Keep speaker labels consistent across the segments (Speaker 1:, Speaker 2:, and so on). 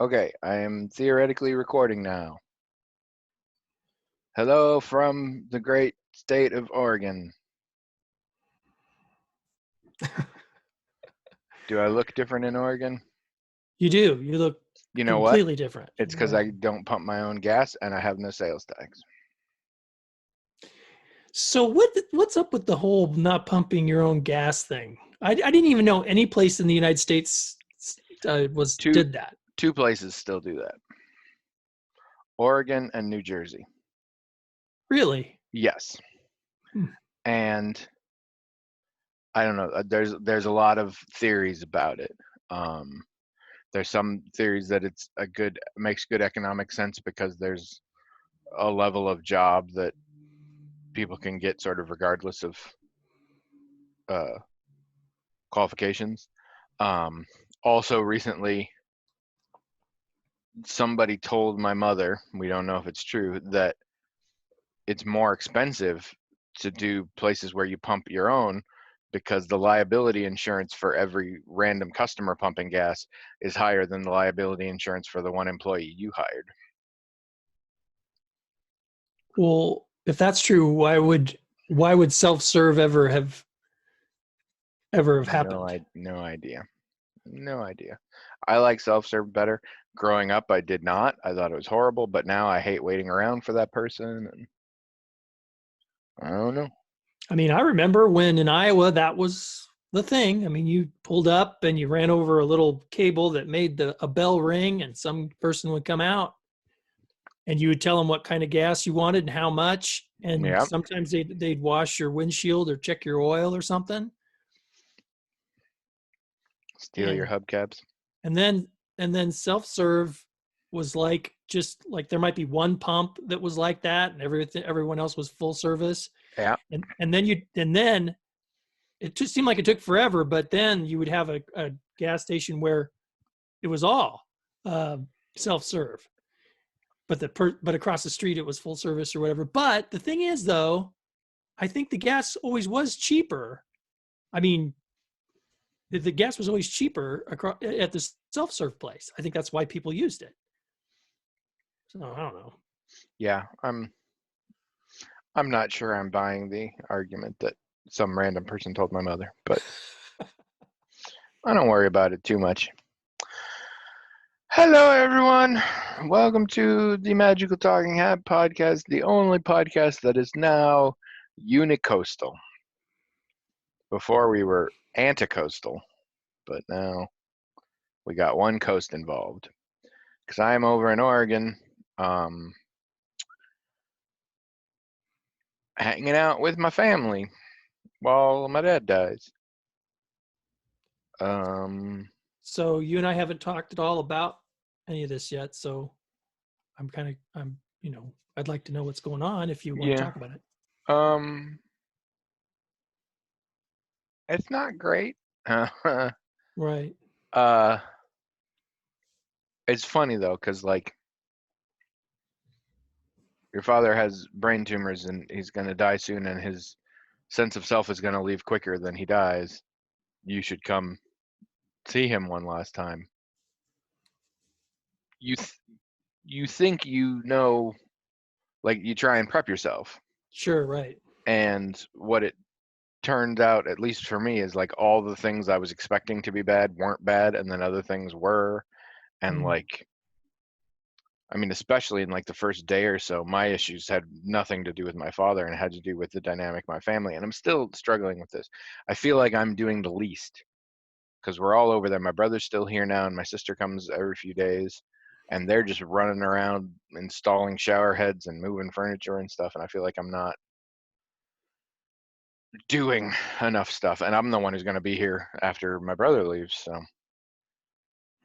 Speaker 1: Okay, I am theoretically recording now. Hello from the great state of Oregon. Do I look different in Oregon?
Speaker 2: You do. You look
Speaker 1: You know what?
Speaker 2: completely different
Speaker 1: It's
Speaker 2: in
Speaker 1: because I
Speaker 2: Oregon.
Speaker 1: don't pump my own gas and I have no sales tax.
Speaker 2: So what's up with the whole not pumping your own gas thing? I didn't even know any place in the United States was
Speaker 1: Two
Speaker 2: did that.
Speaker 1: two places still do that. Oregon and New Jersey.
Speaker 2: Really?
Speaker 1: Yes.
Speaker 2: Hmm.
Speaker 1: And I don't know. There's a lot of theories about it. Um, there's some theories that it's a good makes good economic sense because there's a level of job that people can get sort of regardless of uh, qualifications. Um, Also, recently, somebody told my mother, we don't know if it's true, that it's more expensive to do places where you pump your own because the liability insurance for every random customer pumping gas is higher than the liability insurance for the one employee you hired.
Speaker 2: Well, if that's true, why would self-serve ever have happened?
Speaker 1: No idea. No idea. I like self-serve better. Growing up, I did not. I thought it was horrible, but now I hate waiting around for that person, and I don't know.
Speaker 2: I mean, I remember when in Iowa that was the thing. I mean, you pulled up and you ran over a little cable that made a bell ring, and some person would come out and you would tell them what kind of gas you wanted and how much. And
Speaker 1: Yeah,
Speaker 2: sometimes they'd wash your windshield or check your oil or something.
Speaker 1: steal your
Speaker 2: And
Speaker 1: hubcaps.
Speaker 2: and then and then self serve was like just like there might be one pump that was like that, and everyone else was full service.
Speaker 1: Yeah,
Speaker 2: And then it just seemed like it took forever, but then you would have a gas station where it was all uh, self serve, but across the street it was full service or whatever. But the thing is, though, I think the gas always was cheaper. I mean, the gas was always cheaper across, at the self serve place. I think that's why people used it. So I don't know.
Speaker 1: yeah. I'm not sure I'm buying the argument that some random person told my mother, but I don't worry about it too much. Hello, everyone. Welcome to the Magical Talking Hat podcast, the only podcast that is now unicoastal. Before we were anticoastal, but now we got one coast involved. Because I'm over in Oregon, um, hanging out with my family while my dad dies. Um,
Speaker 2: So you and I haven't talked at all about any of this yet. So I'd like to know what's going on if you want to
Speaker 1: yeah.
Speaker 2: talk about it.
Speaker 1: Um, it's not great.
Speaker 2: Right.
Speaker 1: uh, it's funny though, because like your father has brain tumors and he's gonna die soon, and his sense of self is gonna leave quicker than he dies. You should come see him one last time. You th- you think you know, like you try and prep yourself,
Speaker 2: Sure. Right.
Speaker 1: and what it turned out, at least for me, is like all the things I was expecting to be bad weren't bad, and then other things were, and
Speaker 2: Mm.
Speaker 1: like I mean, especially in like the first day or so, my issues had nothing to do with my father and it had to do with the dynamic of my family. And I'm still struggling with this. I feel like I'm doing the least because we're all over there. My brother's still here now, and my sister comes every few days, and they're just running around installing shower heads and moving furniture and stuff. And I feel like I'm not doing enough stuff. And I'm the one who's going to be here after my brother leaves. So,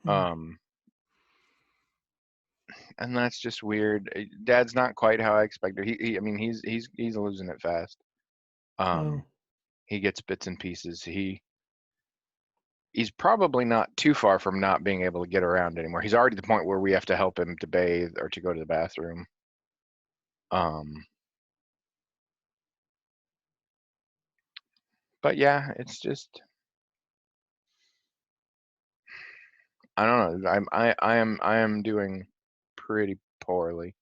Speaker 2: Mm.
Speaker 1: um, and that's just weird. Dad's not quite how I expected. I mean, he's losing it fast. Um,
Speaker 2: Oh.
Speaker 1: he gets bits and pieces. He's probably not too far from not being able to get around anymore. He's already at the point where we have to help him to bathe or to go to the bathroom. Um, but yeah, it's just I don't know. I am doing pretty poorly,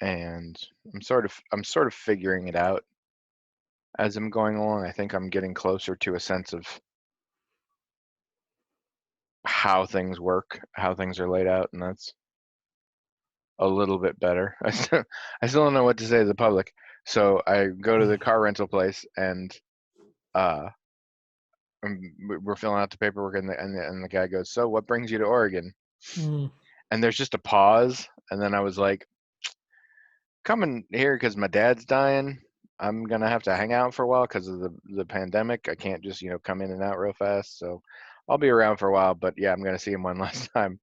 Speaker 1: and I'm sort of figuring it out as I'm going along. I think I'm getting closer to a sense of how things work, how things are laid out, and that's a little bit better. I still don't know what to say to the public. So I go to the car rental place, and uh, we're filling out the paperwork, and the guy goes, "So what brings you to Oregon?"
Speaker 2: Mm,
Speaker 1: And there's just a pause, and then I was like, "Coming here because my dad's dying. I'm gonna have to hang out for a while because of the pandemic. I can't just come in and out real fast. So I'll be around for a while, but yeah, I'm gonna see him one last time."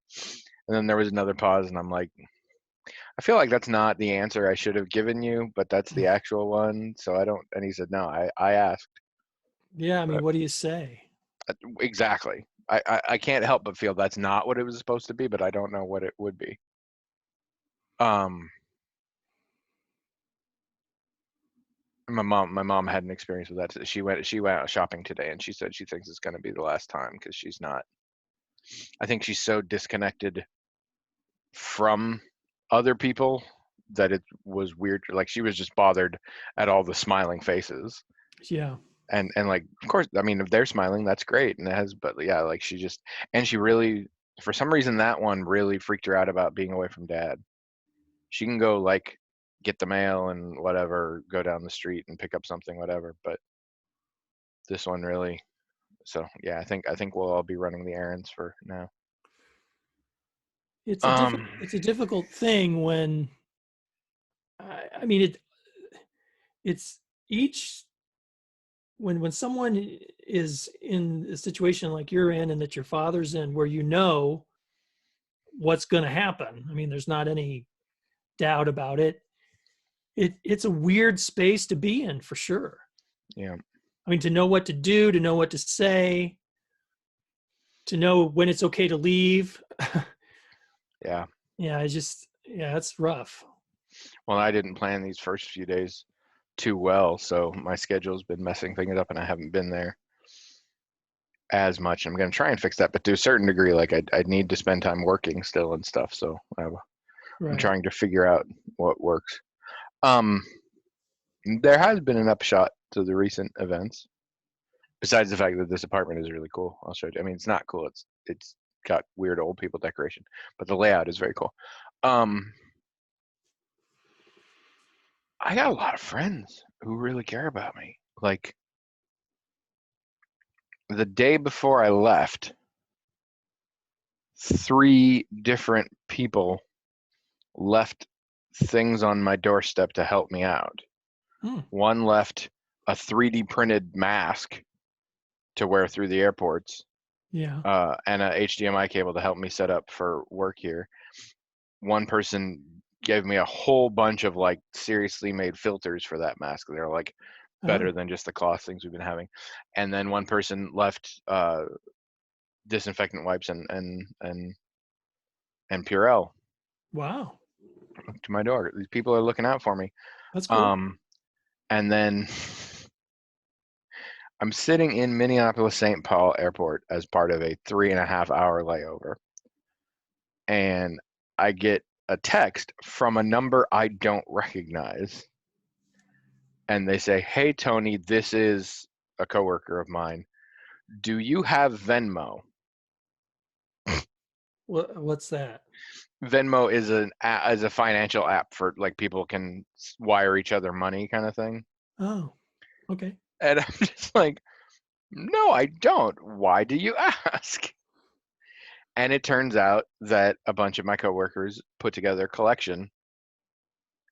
Speaker 1: And then there was another pause, and I'm like, I feel like that's not the answer I should have given you, but that's the actual one. So I don't. And he said, no, I asked.
Speaker 2: yeah, I mean,
Speaker 1: But
Speaker 2: what do you say?
Speaker 1: exactly. I can't help but feel that's not what it was supposed to be, but I don't know what it would be. Um, my mom had an experience with that. She went out shopping today, and she said she thinks it's going to be the last time because she's not. I think she's so disconnected from other people that it was weird. Like she was just bothered at all the smiling faces.
Speaker 2: Yeah.
Speaker 1: And like, of course, I mean, if they're smiling, that's great, and it has. But yeah, like she really, for some reason, that one really freaked her out about being away from dad. She can go like get the mail and whatever, go down the street and pick up something, whatever. But this one really. So yeah, I think we'll all be running the errands for now. Um,
Speaker 2: It's a difficult thing when I mean it's each when someone is in a situation like you're in and that your father's in where you know what's going to happen. I mean, there's not any doubt about it. It's a weird space to be in for sure.
Speaker 1: yeah,
Speaker 2: I mean, to know what to do, to know what to say, to know when it's okay to leave.
Speaker 1: yeah.
Speaker 2: Yeah, it's rough.
Speaker 1: Well, I didn't plan these first few days too well, so my schedule's been messing things up, and I haven't been there as much. I'm going to try and fix that, but to a certain degree, like I'd need to spend time working still and stuff. So I'm
Speaker 2: Right.
Speaker 1: trying to figure out what works. Um, there has been an upshot to the recent events, besides the fact that this apartment is really cool. I'll show you. I mean, it's not cool. It's got weird old people decoration, but the layout is very cool. Um, I got a lot of friends who really care about me. Like the day before I left, three different people left things on my doorstep to help me out.
Speaker 2: Hmm.
Speaker 1: One left a 3D printed mask to wear through the airports,
Speaker 2: Yeah.
Speaker 1: and a HDMI cable to help me set up for work here. One person gave me a whole bunch of like seriously made filters for that mask. They're like
Speaker 2: Oh,
Speaker 1: better than just the cloth things we've been having. And then one person left disinfectant wipes and Purell
Speaker 2: wow.
Speaker 1: to my door. These people are looking out for me.
Speaker 2: That's cool.
Speaker 1: Um, and then I'm sitting in Minneapolis St. Paul Airport as part of a 3.5 hour layover, and I get a text from a number I don't recognize, and they say, "Hey Tony, this is a coworker of mine. Do you have Venmo?"
Speaker 2: What's that?
Speaker 1: Venmo is a financial app for like people can wire each other money kind of thing.
Speaker 2: Oh, okay.
Speaker 1: And I'm just like, "No, I don't. Why do you ask?" And it turns out that a bunch of my coworkers put together a collection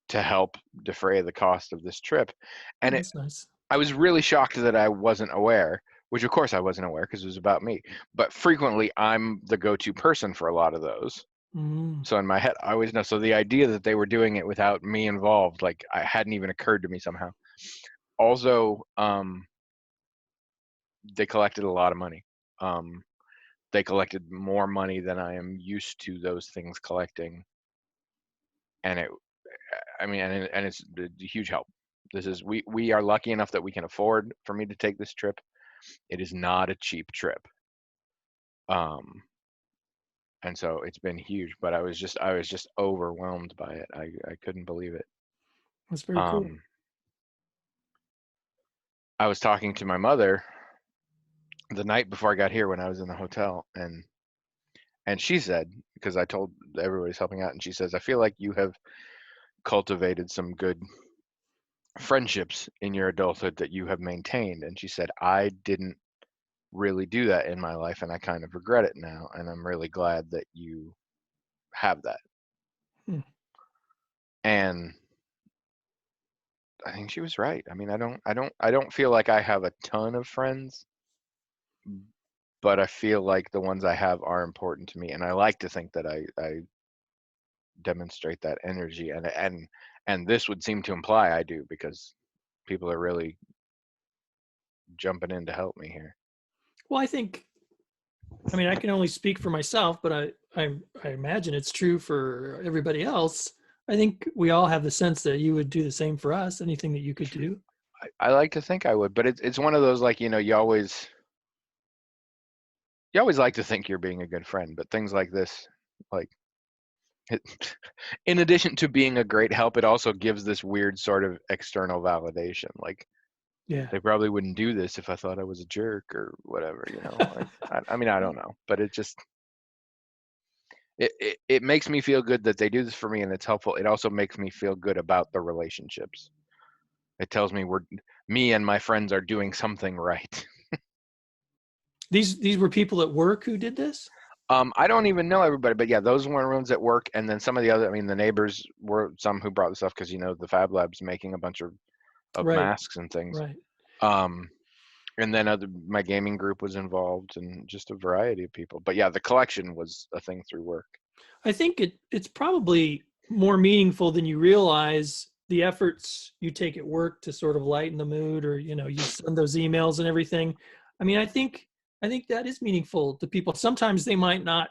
Speaker 1: to help defray the cost of this trip.
Speaker 2: Oh,
Speaker 1: And
Speaker 2: that's nice.
Speaker 1: I was really shocked that I wasn't aware, which of course I wasn't aware because it was about me. But frequently I'm the go-to person for a lot of those.
Speaker 2: Mm,
Speaker 1: So in my head, I always know. So the idea that they were doing it without me involved, like I hadn't even occurred to me somehow. Also, they collected a lot of money. Um, they collected more money than I am used to those things collecting, and I mean, and it's a huge help. This is we are lucky enough that we can afford for me to take this trip. It is not a cheap trip. Um, And so it's been huge, but I was just overwhelmed by it. I couldn't believe it.
Speaker 2: That's very cool.
Speaker 1: Um, I was talking to my mother the night before I got here when I was in the hotel, and she said, because I told everybody's helping out, and she says, I feel like you have cultivated some good friendships in your adulthood that you have maintained. And she said, I didn't really do that in my life, and I kind of regret it now, and I'm really glad that you have that.
Speaker 2: Hmm.
Speaker 1: And I think she was right. I mean, I don't feel like I have a ton of friends, but I feel like the ones I have are important to me, and I like to think that I demonstrate that energy, and this would seem to imply I do, because people are really jumping in to help me here.
Speaker 2: Well, I mean, I can only speak for myself, but I imagine it's true for everybody else. I think we all have the sense that you would do the same for us. Anything that you could do.
Speaker 1: I like to think I would, but it's one of those, like, you always like to think you're being a good friend, but things like this, like, it, in addition to being a great help, it also gives this weird sort of external validation. Like,
Speaker 2: Yeah.
Speaker 1: they probably wouldn't do this if I thought I was a jerk or whatever, you know. Like, I mean, I don't know, but it makes me feel good that they do this for me, and it's helpful. It also makes me feel good about the relationships. It tells me me and my friends are doing something right.
Speaker 2: These were people at work who did this?
Speaker 1: I don't even know everybody, but yeah, those were ones at work, and then some of the other. I mean, the neighbors were some who brought the stuff, because the Fab Lab's making a bunch of
Speaker 2: Right.
Speaker 1: masks and things.
Speaker 2: Right.
Speaker 1: Um, and then my gaming group was involved, and just a variety of people. But yeah, the collection was a thing through work.
Speaker 2: I think it's probably more meaningful than you realize, the efforts you take at work to sort of lighten the mood, or you send those emails and everything. I mean, I think that is meaningful to people. Sometimes they might not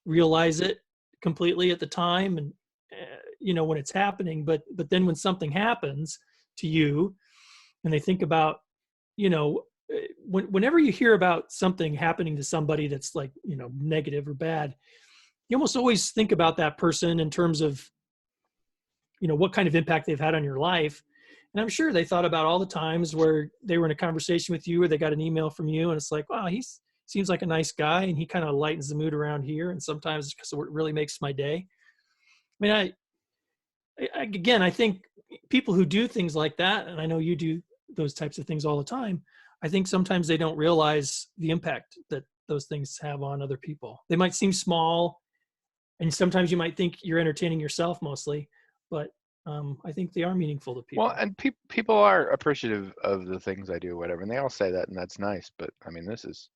Speaker 2: realize it completely at the time, and when it's happening, but then when something happens to you and they think about, whenever you hear about something happening to somebody that's like, negative or bad, you almost always think about that person in terms of, what kind of impact they've had on your life. And I'm sure they thought about all the times where they were in a conversation with you, or they got an email from you, and it's like, wow, he seems like a nice guy, and he kind of lightens the mood around here. And sometimes it really makes my day. I mean, again, I think people who do things like that, and I know you do those types of things all the time, I think sometimes they don't realize the impact that those things have on other people. They might seem small, and sometimes you might think you're entertaining yourself mostly, but I think they are meaningful to
Speaker 1: Well,
Speaker 2: people.
Speaker 1: and people are appreciative of the things I do, whatever, and they all say that, and that's nice. But I mean, this is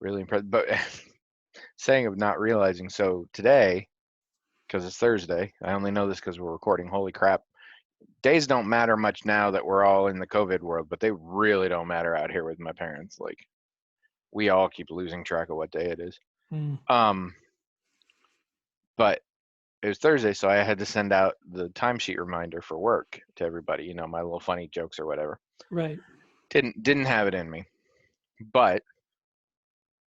Speaker 1: really impressive. But saying of not realizing, so today, because it's Thursday, I only know this because we're recording. Holy crap. Days don't matter much now that we're all in the COVID world, but they really don't matter out here with my parents. Like, we all keep losing track of what day it is.
Speaker 2: Mm,
Speaker 1: Um, but it was Thursday, so I had to send out the timesheet reminder for work to everybody, my little funny jokes or whatever.
Speaker 2: right.
Speaker 1: Didn't have it in me, but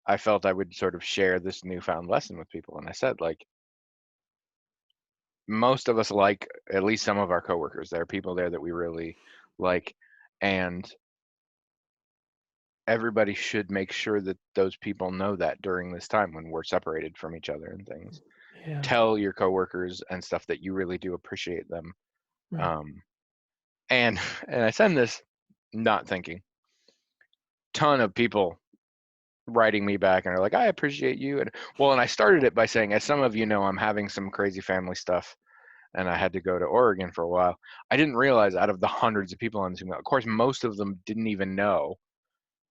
Speaker 1: I felt I would sort of share this newfound lesson with people, and I said, like, most of us like at least some of our coworkers. There are people there that we really like, and everybody should make sure that those people know that during this time when we're separated from each other and things.
Speaker 2: Yeah.
Speaker 1: Tell your coworkers and stuff that you really do appreciate them.
Speaker 2: Right.
Speaker 1: Um, and and I send this not thinking. Ton of people writing me back and are like, I appreciate you. And I started it by saying, as some of you know, I'm having some crazy family stuff, and I had to go to Oregon for a while. I didn't realize, out of the hundreds of people on this email, of course, most of them didn't even know.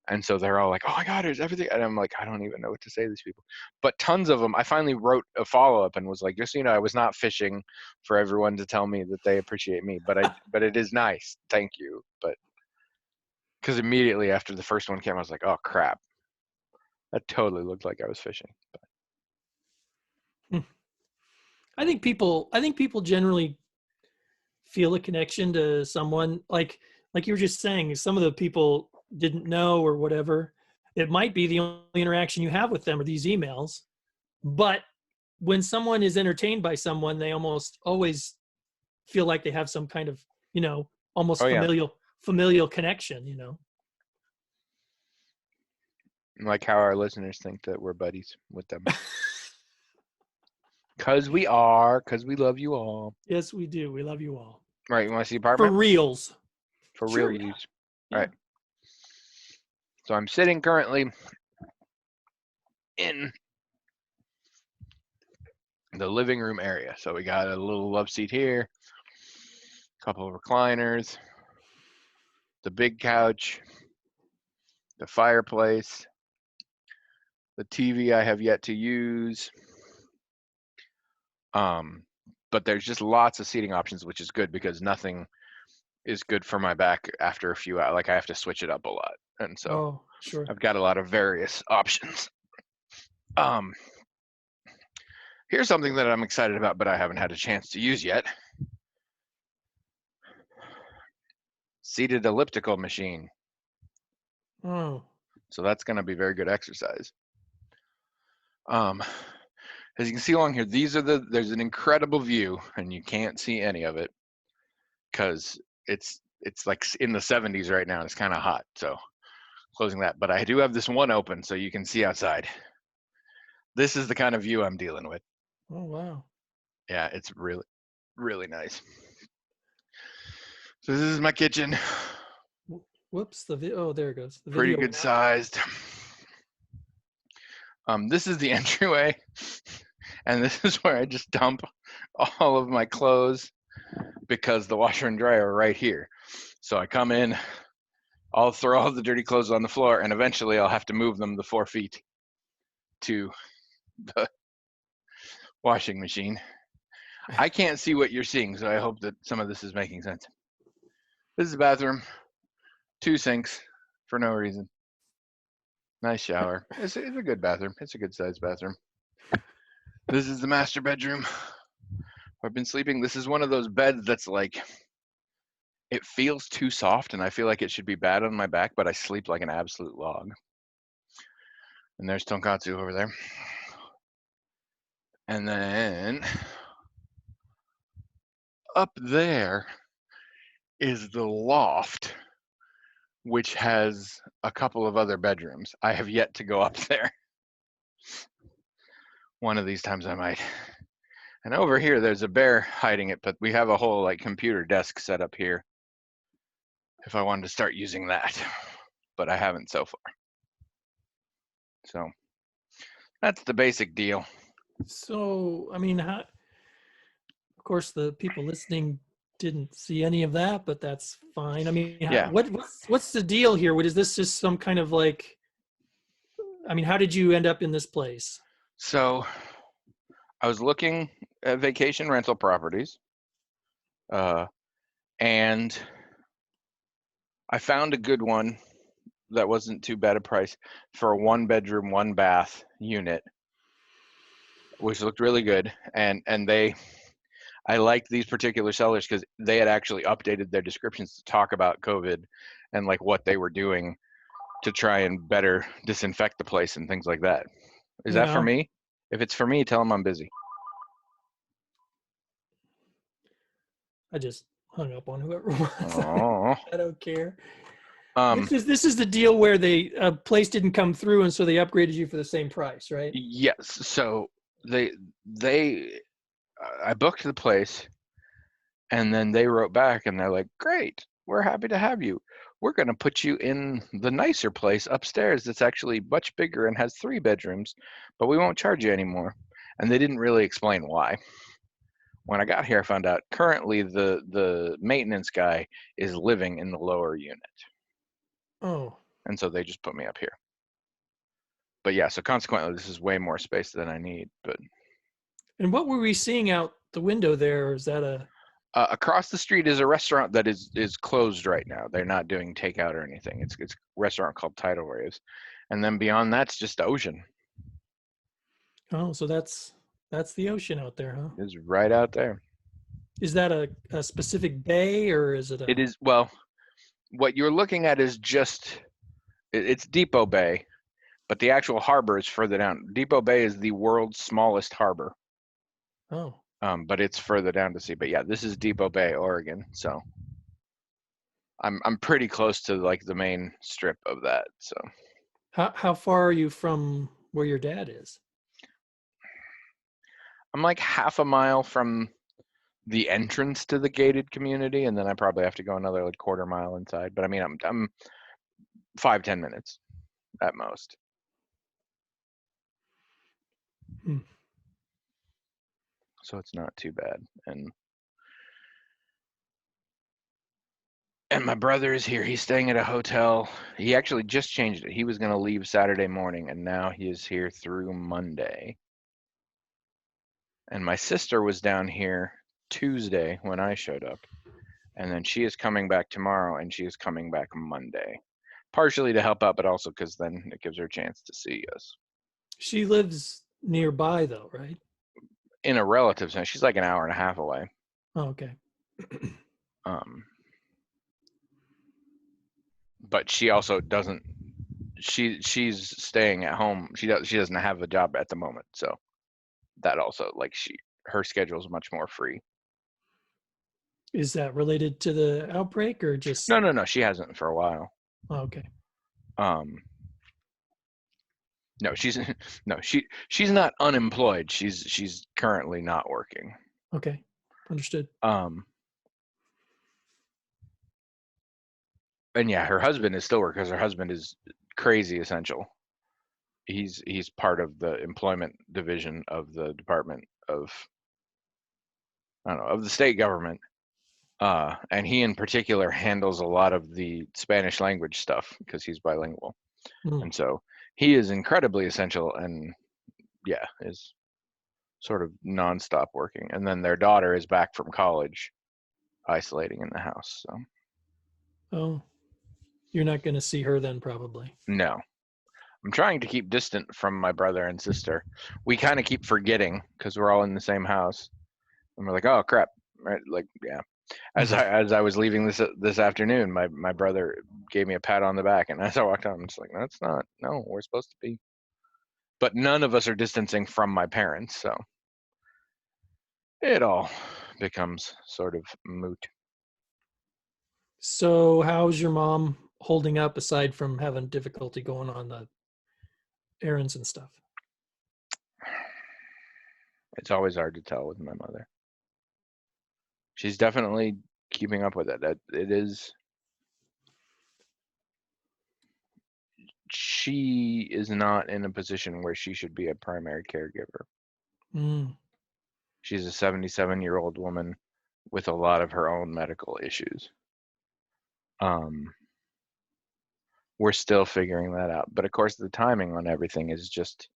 Speaker 1: And so they're all like, oh my God, there's everything. And I'm like, I don't even know what to say to these people. But tons of them, I finally wrote a follow-up and was like, just so you know, I was not fishing for everyone to tell me that they appreciate me, but it is nice. Thank you. But because immediately after the first one came, I was like, oh crap. That totally looked like I was fishing.
Speaker 2: Hmm. I think people generally feel a connection to someone, like you were just saying. Some of the people didn't know or whatever. It might be the only interaction you have with them are these emails, But when someone is entertained by someone, they almost always feel like they have some kind of, almost
Speaker 1: Oh yeah,
Speaker 2: familial connection,
Speaker 1: like how our listeners think that we're buddies with them. Cause we are, cause we love you all.
Speaker 2: Yes, we do. We love you all.
Speaker 1: Right, you want to see the
Speaker 2: For
Speaker 1: apartment?
Speaker 2: reals.
Speaker 1: For
Speaker 2: Sure,
Speaker 1: real
Speaker 2: yeah.
Speaker 1: use.
Speaker 2: Yeah.
Speaker 1: Right. So I'm sitting currently in the living room area. So we got a little love seat here, a couple of recliners, the big couch, the fireplace, the TV I have yet to use. But there's just lots of seating options, which is good because nothing is good for my back after a few hours. Like I have to switch it up a lot. And so
Speaker 2: Oh, sure.
Speaker 1: I've got a lot of various options. Here's something that I'm excited about, but I haven't had a chance to use yet. Seated elliptical machine.
Speaker 2: Oh.
Speaker 1: So that's going to be very good exercise. As you can see along here, there's an incredible view, and you can't see any of it because it's like in the 70s right now. It's kind of hot, so closing that. But I do have this one open, so you can see outside. This is the kind of view I'm dealing with.
Speaker 2: Oh, wow.
Speaker 1: Yeah, it's really, really nice. So this is my kitchen.
Speaker 2: Whoops. Oh, there it goes. The
Speaker 1: Pretty
Speaker 2: video.
Speaker 1: good sized. This is the entryway, and this is where I just dump all of my clothes because the washer and dryer are right here. So I come in, I'll throw all the dirty clothes on the floor, and eventually I'll have to move them the 4 feet to the washing machine. I can't see what you're seeing, so I hope that some of this is making sense. This is the bathroom, 2 sinks for no reason. Nice shower. It's a good bathroom. It's a good sized bathroom. This is the master bedroom. I've been sleeping. This is one of those beds that's like, it feels too soft and I feel like it should be bad on my back, but I sleep like an absolute log. And there's Tonkatsu over there. And then up there is the loft, which has a couple of other bedrooms. I have yet to go up there. One of these times I might. And over here, there's a bear hiding it, but we have a whole like computer desk set up here if I wanted to start using that, but I haven't so far. So that's the basic deal.
Speaker 2: So, I mean, of course, the people listening didn't see any of that, but that's fine. I mean,
Speaker 1: Yeah.
Speaker 2: what's the deal here? What is this just some kind of like, I mean, how did you end up in this place?
Speaker 1: So I was looking at vacation rental properties, and I found a good one that wasn't too bad a price for a 1 bedroom, 1 bath unit, which looked really good. And I liked these particular sellers because they had actually updated their descriptions to talk about COVID and like what they were doing to try and better disinfect the place and things like that. Is that for me? If it's for me, tell them I'm busy.
Speaker 2: I just hung up on whoever it was.
Speaker 1: Oh.
Speaker 2: I don't care. This is the deal where a place didn't come through, and so they upgraded you for the same price, right?
Speaker 1: Yes. So I booked the place, and then they wrote back, and they're like, "Great, we're happy to have you. We're going to put you in the nicer place upstairs that's actually much bigger and has 3 bedrooms, but we won't charge you anymore." And they didn't really explain why. When I got here, I found out currently the maintenance guy is living in the lower unit.
Speaker 2: Oh.
Speaker 1: And so they just put me up here. But yeah, so consequently, this is way more space than I need. But
Speaker 2: and what were we seeing out the window there? Is that
Speaker 1: across the street is a restaurant that is closed right now. They're not doing takeout or anything. It's a restaurant called Tidal Waves, and then beyond that's just the ocean.
Speaker 2: Oh, so that's the ocean out there, huh?
Speaker 1: It's right out there.
Speaker 2: Is that a specific bay, or is it?
Speaker 1: It is. Well, what you're looking at is just it's Depot Bay, but the actual harbor is further down. Depot Bay is the world's smallest harbor.
Speaker 2: Oh,
Speaker 1: But it's further down to sea. But yeah, this is Depot Bay, Oregon. So I'm pretty close to like the main strip of that. So
Speaker 2: how far are you from where your dad is?
Speaker 1: I'm like half a mile from the entrance to the gated community, and then I probably have to go another like quarter mile inside. But I mean, I'm 5-10 minutes at most.
Speaker 2: Hmm.
Speaker 1: So it's not too bad. And my brother is here. He's staying at a hotel. He actually just changed it. He was going to leave Saturday morning, and now he is here through Monday. And my sister was down here Tuesday when I showed up. And then she is coming back tomorrow, and she is coming back Monday. Partially to help out, but also because then it gives her a chance to see us.
Speaker 2: She lives nearby, though, right?
Speaker 1: In a relative sense, she's like an hour and a half away.
Speaker 2: Oh, okay.
Speaker 1: But she also doesn't. She's staying at home. She doesn't have a job at the moment, so that also like her schedule is much more free.
Speaker 2: Is that related to the outbreak or just?
Speaker 1: No. She hasn't for a while.
Speaker 2: Oh, okay.
Speaker 1: No, she's not unemployed. She's currently not working.
Speaker 2: Okay, understood.
Speaker 1: And yeah, her husband is still working because her husband is crazy essential. He's part of the employment division of the Department of, I don't know, of the state government. And he in particular handles a lot of the Spanish language stuff because he's bilingual. And so he is incredibly essential and yeah, is sort of nonstop working. And then their daughter is back from college, isolating in the house. So
Speaker 2: Oh, you're not going to see her then, probably.
Speaker 1: no, I'm trying to keep distant from my brother and sister. We kind of keep forgetting because we're all in the same house, and we're like, oh crap, right? Like yeah. As I was leaving this afternoon, my brother gave me a pat on the back, and as I walked out, I'm just like, that's not, no, we're supposed to be. But none of us are distancing from my parents, so it all becomes sort of moot.
Speaker 2: So, how's your mom holding up aside from having difficulty going on the errands and stuff?
Speaker 1: It's always hard to tell with my mother. She's definitely keeping up with it. It is. She is not in a position where she should be a primary caregiver. She's a 77-year-old woman with a lot of her own medical issues. We're still figuring that out. But of course, the timing on everything is just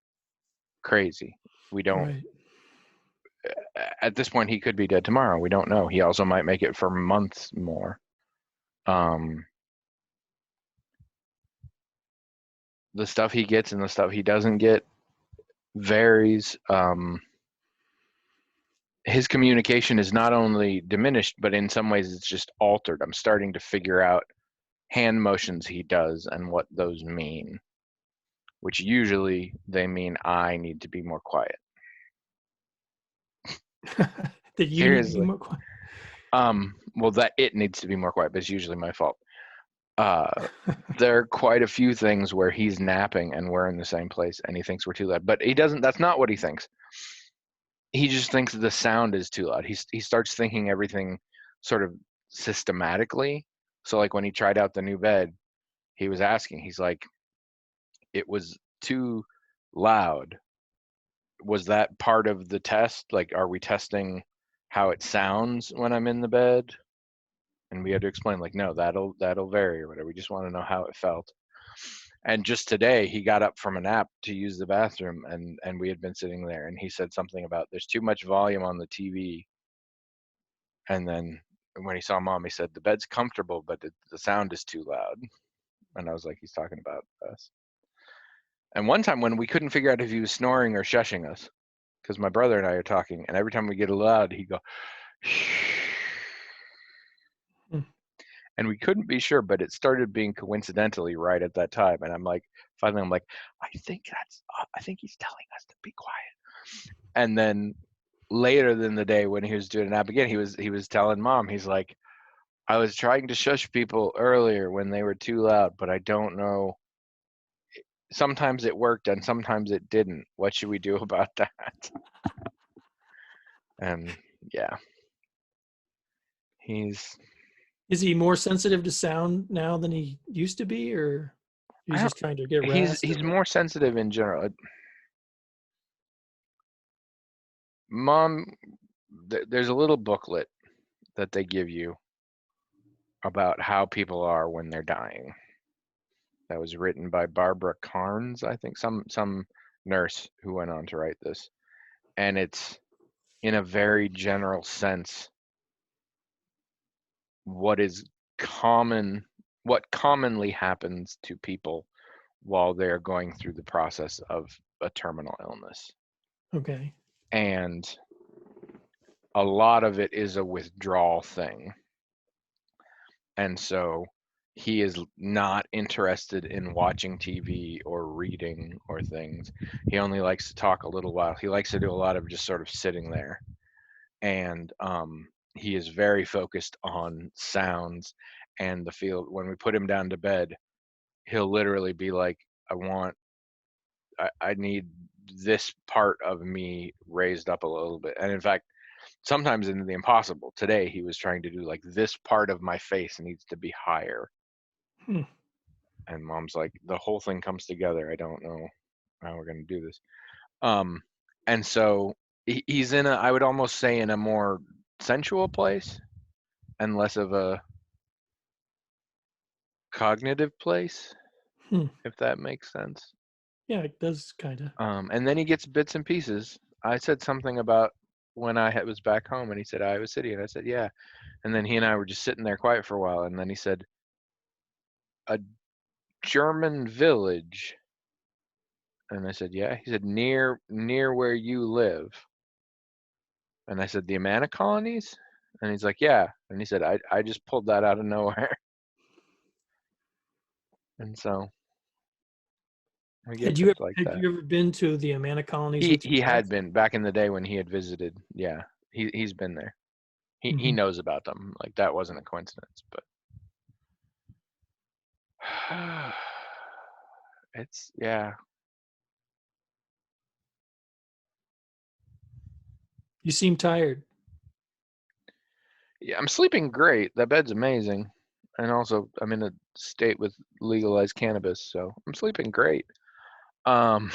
Speaker 1: crazy. We don't,
Speaker 2: Right.
Speaker 1: at this point, he could be dead tomorrow. We don't know. He also might make it for months more. The stuff he gets and the stuff he doesn't get varies. His communication is not only diminished, but in some ways it's just altered. I'm starting to figure out hand motions he does and what those mean, which usually they mean I need to be more quiet.
Speaker 2: That you need to be more quiet.
Speaker 1: Well, that it needs to be more quiet, but it's usually my fault. There are quite a few things where he's napping and we're in the same place and he thinks we're too loud, but he doesn't. That's not what he thinks. He just thinks the sound is too loud. He starts thinking everything sort of systematically. So like when he tried out the new bed, he was asking, he's like, it was too loud. Was that part of the test? Like, are we testing how it sounds when I'm in the bed? And we had to explain, like, no, that'll vary or whatever. We just want to know how it felt. And just today, he got up from a nap to use the bathroom, and we had been sitting there, and he said something about there's too much volume on the TV. And then when he saw Mom, he said the bed's comfortable, but the sound is too loud. And I was like, he's talking about us. And one time when we couldn't figure out if he was snoring or shushing us, because my brother and I are talking, and every time we get loud, he'd go, and we couldn't be sure, but it started being coincidentally right at that time. And I'm like, finally, I'm like, I think he's telling us to be quiet. And then later in the day when he was doing a nap again, he was telling Mom, he's like, I was trying to shush people earlier when they were too loud, but I don't know. Sometimes it worked and sometimes it didn't. What should we do about that? And yeah,
Speaker 2: Is he more sensitive to sound now than he used to be, or he's just trying to get rest?
Speaker 1: he's more sensitive in general. Mom, there's a little booklet that they give you about how people are when they're dying. That was written by Barbara Carnes, I think, some nurse who went on to write this. And it's, in a very general sense, what commonly happens to people while they're going through the process of a terminal illness.
Speaker 2: Okay.
Speaker 1: And a lot of it is a withdrawal thing. And so he is not interested in watching TV or reading or things. He only likes to talk a little while. He likes to do a lot of just sort of sitting there. And he is very focused on sounds and the feel. When we put him down to bed, he'll literally be like, I need this part of me raised up a little bit. And in fact, sometimes in the impossible, today he was trying to do like, this part of my face needs to be higher. And Mom's like, the whole thing comes together. I don't know how we're going to do this. And so he's in I would almost say, in a more sensual place and less of a cognitive place, if that makes sense.
Speaker 2: Yeah, it does kind of.
Speaker 1: And then he gets bits and pieces. I said something about when I was back home, and he said Iowa City, and I said, yeah. And then he and I were just sitting there quiet for a while, and then he said, a German village. And I said, yeah. He said, near where you live. And I said, the Amana colonies? And he's like, yeah. And he said, I just pulled that out of nowhere. And so we get bits like that.
Speaker 2: Had you ever been to the Amana colonies?
Speaker 1: He had been back in the day when he had visited. Yeah, he's been there. He knows about them. Like, that wasn't a coincidence, but it's, yeah.
Speaker 2: You seem tired.
Speaker 1: Yeah, I'm sleeping great. That bed's amazing. And also, I'm in a state with legalized cannabis, so I'm sleeping great. But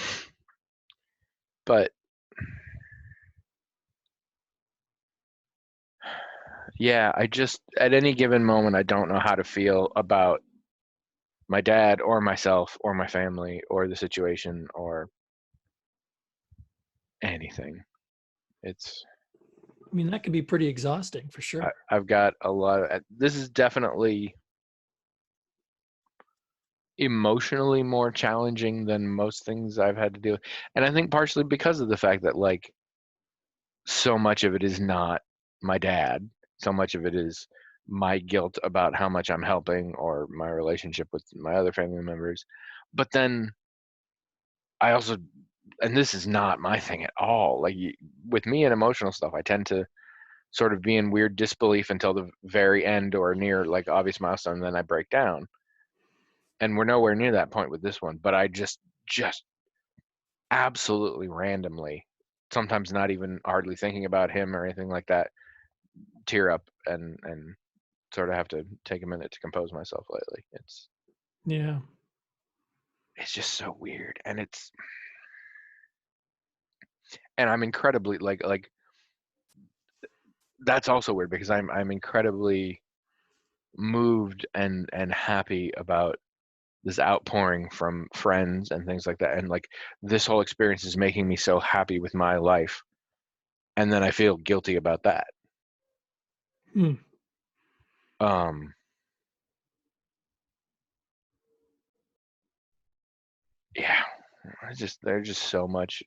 Speaker 1: yeah, I just, at any given moment, I don't know how to feel about my dad or myself or my family or the situation or anything. It's,
Speaker 2: I mean, that can be pretty exhausting for sure.
Speaker 1: I've got a lot of, this is definitely emotionally more challenging than most things I've had to deal with. And I think partially because of the fact that, like, so much of it is not my dad. So much of it is my guilt about how much I'm helping or my relationship with my other family members. But then I also, and this is not my thing at all, like, with me and emotional stuff, I tend to sort of be in weird disbelief until the very end or near like obvious milestone, and then I break down. And we're nowhere near that point with this one, but I just absolutely randomly, sometimes not even hardly thinking about him or anything like that, tear up and sort of have to take a minute to compose myself lately. It's just so weird. And I'm incredibly like that's also weird because I'm incredibly moved and happy about this outpouring from friends and things like that. And like, this whole experience is making me so happy with my life. And then I feel guilty about that. Yeah, there's just so much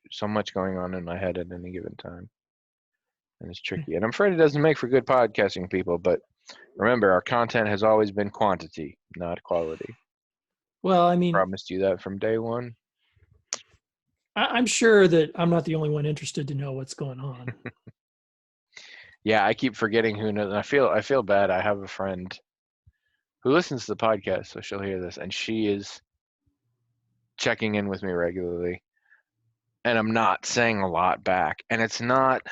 Speaker 1: going on in my head at any given time. And it's tricky. And I'm afraid it doesn't make for good podcasting, people, but Remember, our content has always been quantity, not quality.
Speaker 2: Well, I mean,
Speaker 1: Promised you that from day one.
Speaker 2: I'm sure that I'm not the only one interested to know what's going on.
Speaker 1: Yeah, I keep forgetting who knows. I feel bad. I have a friend who listens to the podcast, so she'll hear this, and she is checking in with me regularly, and I'm not saying a lot back. And it's not,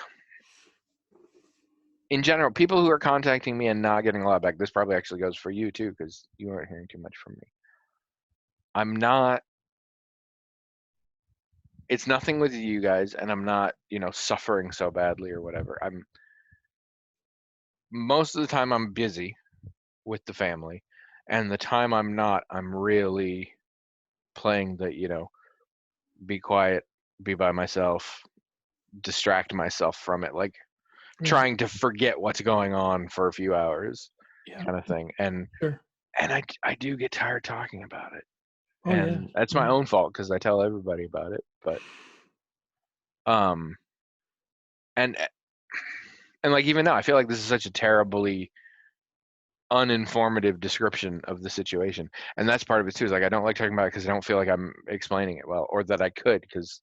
Speaker 1: in general, people who are contacting me and not getting a lot back. This probably actually goes for you too, because you aren't hearing too much from me. I'm not. It's nothing with you guys, and I'm not, suffering so badly or whatever. I'm most of the time I'm busy with the family, and the time I'm not, I'm really playing the, be quiet, be by myself, distract myself from it, like
Speaker 2: Right.
Speaker 1: trying to forget what's going on for a few hours,
Speaker 2: Yeah.
Speaker 1: kind of thing. And
Speaker 2: Sure.
Speaker 1: I do get tired talking about it,
Speaker 2: Oh, yeah.
Speaker 1: and that's my own fault because I tell everybody about it. But and like even now, I feel like this is such a terribly uninformative description of the situation, and that's part of it too. Is like I don't like talking about it because I don't feel like I'm explaining it well, or that I could, because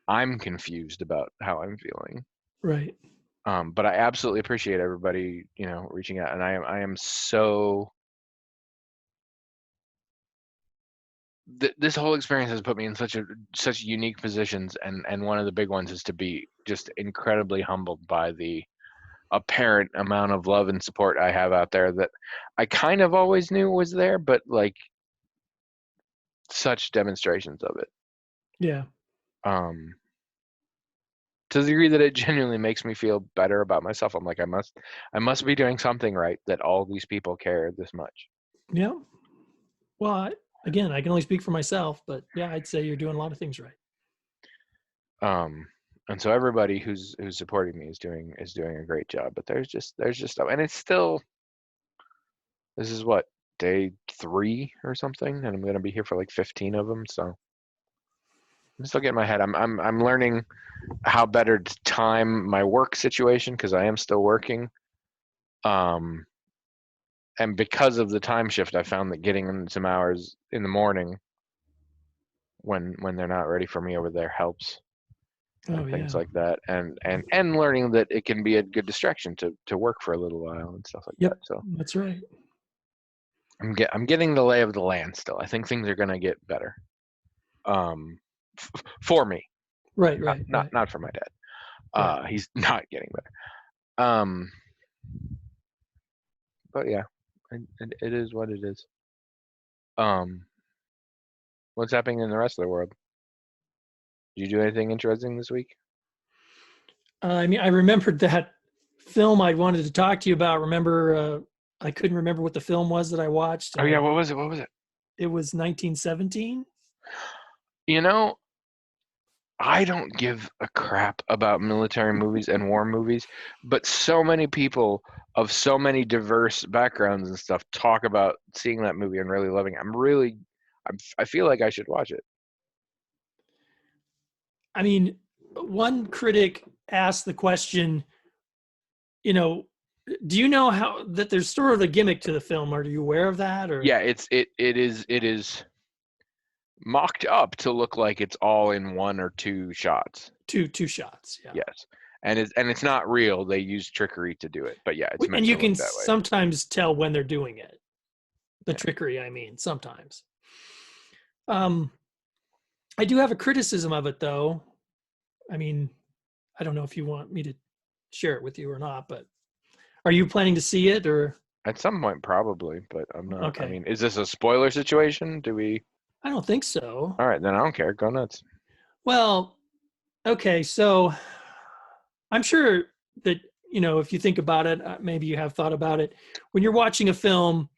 Speaker 1: I'm confused about how I'm feeling.
Speaker 2: Right.
Speaker 1: But I absolutely appreciate everybody, reaching out, and I am so. This whole experience has put me in such unique positions, and one of the big ones is to be just incredibly humbled by the apparent amount of love and support I have out there that I kind of always knew was there, but like such demonstrations of it.
Speaker 2: Yeah.
Speaker 1: To the degree that it genuinely makes me feel better about myself. I'm like, I must be doing something right that all these people care this much.
Speaker 2: Yeah. Well, again, I can only speak for myself, but yeah, I'd say you're doing a lot of things right.
Speaker 1: And so everybody who's supporting me is doing a great job. But there's just stuff, and it's still. This is what, day 3 or something, and I'm gonna be here for like 15 of them. So I'm still getting my head. I'm learning how better to time my work situation because I am still working. And because of the time shift, I found that getting in some hours in the morning when they're not ready for me over there helps,
Speaker 2: Oh,
Speaker 1: and things
Speaker 2: yeah.
Speaker 1: like that, and learning that it can be a good distraction to work for a little while and stuff like
Speaker 2: Yep.
Speaker 1: that. So
Speaker 2: That's right.
Speaker 1: I'm getting the lay of the land still. I think things are gonna get better. For me,
Speaker 2: Right. Right. Right.
Speaker 1: not for my dad.
Speaker 2: Right.
Speaker 1: He's not getting better. But yeah, it is what it is. What's happening in the rest of the world? Did you do anything interesting this week?
Speaker 2: I mean, I remembered that film I wanted to talk to you about. Remember, I couldn't remember what the film was that I watched.
Speaker 1: Oh yeah, what was it?
Speaker 2: It was 1917.
Speaker 1: I don't give a crap about military movies and war movies, but so many people of so many diverse backgrounds and stuff talk about seeing that movie and really loving it. I feel like I should watch it.
Speaker 2: I mean, one critic asked the question, do you know how that there's sort of a gimmick to the film? Are you aware of that? Or
Speaker 1: Yeah, it is mocked up to look like it's all in 1 or 2 shots.
Speaker 2: two shots. Yeah.
Speaker 1: Yes. And it's not real. They use trickery to do it. But yeah, it's meant
Speaker 2: And you
Speaker 1: to
Speaker 2: can
Speaker 1: look that way.
Speaker 2: sometimes tell when they're doing it. The trickery, I mean, sometimes. I do have a criticism of it, though. I mean, I don't know if you want me to share it with you or not, but are you planning to see it or?
Speaker 1: At some point, probably, but I'm not.
Speaker 2: Okay.
Speaker 1: I mean, is this a spoiler situation? Do we?
Speaker 2: I don't think so.
Speaker 1: All right, then I don't care. Go nuts.
Speaker 2: Well, okay, so I'm sure that, if you think about it, maybe you have thought about it. When you're watching a film